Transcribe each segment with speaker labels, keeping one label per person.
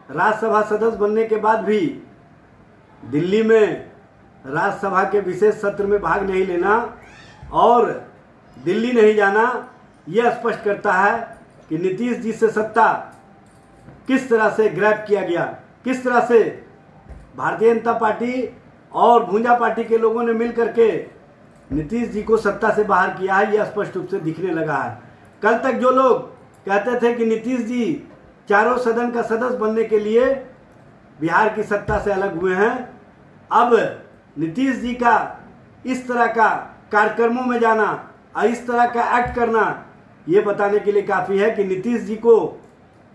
Speaker 1: राज्यसभा सदस्य बनने के बाद भी दिल्ली में राज्यसभा के विशेष सत्र में भाग नहीं लेना और दिल्ली नहीं जाना, यह स्पष्ट करता है कि नीतीश जी से सत्ता किस तरह से ग्रैब किया गया, किस तरह से भारतीय जनता पार्टी और भूंजा पार्टी के लोगों ने मिल करके नीतीश जी को सत्ता से बाहर किया है, यह स्पष्ट रूप से दिखने लगा है। कल तक जो लोग कहते थे कि नीतीश जी चारों सदन का सदस्य बनने के लिए बिहार की सत्ता से अलग हुए हैं, अब नीतीश जी का इस तरह का कार्यक्रमों में जाना और इस तरह का एक्ट करना ये बताने के लिए काफ़ी है कि नीतीश जी को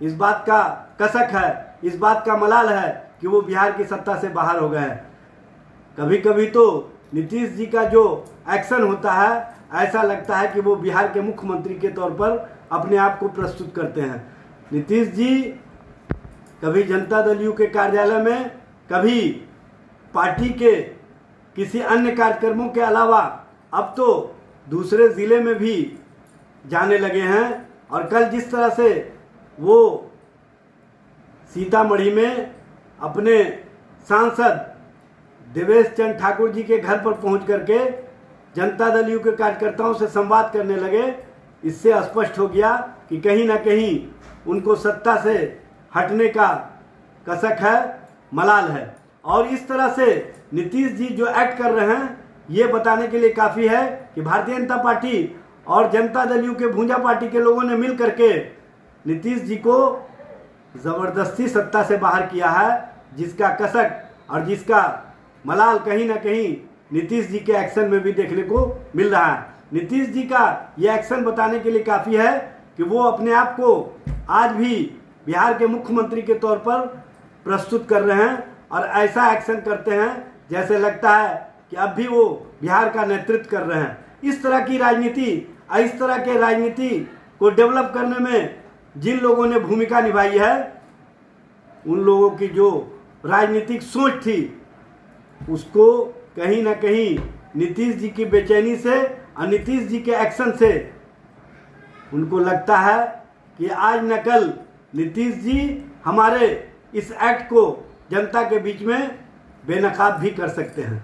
Speaker 1: इस बात का कसक है, इस बात का मलाल है कि वो बिहार की सत्ता से बाहर हो गए हैं। कभी कभी तो नीतीश जी का जो एक्शन होता है ऐसा लगता है कि वो बिहार के मुख्यमंत्री के तौर पर अपने आप को प्रस्तुत करते हैं। नीतीश जी कभी जनता दल यू के कार्यालय में, कभी पार्टी के किसी अन्य कार्यक्रमों के अलावा अब तो दूसरे ज़िले में भी जाने लगे हैं। और कल जिस तरह से वो सीतामढ़ी में अपने सांसद देवेश चंद्र ठाकुर जी के घर पर पहुंच करके जनता दल यू के कार्यकर्ताओं से संवाद करने लगे, इससे स्पष्ट हो गया कि कहीं ना कहीं उनको सत्ता से हटने का कसक है, मलाल है। और इस तरह से नीतीश जी जो एक्ट कर रहे हैं ये बताने के लिए काफ़ी है कि भारतीय जनता पार्टी और जनता दल यू के भूंजा पार्टी के लोगों ने मिल करके नीतीश जी को ज़बरदस्ती सत्ता से बाहर किया है, जिसका कसक और जिसका मलाल कहीं ना कहीं नीतीश जी के एक्शन में भी देखने को मिल रहा है। नीतीश जी का ये एक्शन बताने के लिए काफ़ी है कि वो अपने आप को आज भी बिहार के मुख्यमंत्री के तौर पर प्रस्तुत कर रहे हैं और ऐसा एक्शन करते हैं जैसे लगता है कि अब भी वो बिहार का नेतृत्व कर रहे हैं। इस तरह की राजनीति, इस तरह के राजनीति को डेवलप करने में जिन लोगों ने भूमिका निभाई है, उन लोगों की जो राजनीतिक सोच थी उसको कहीं ना कहीं नीतीश जी की बेचैनी से और नीतीश जी के एक्शन से उनको लगता है कि आज न कल नीतीश जी हमारे इस एक्ट को जनता के बीच में बेनकाब भी कर सकते हैं।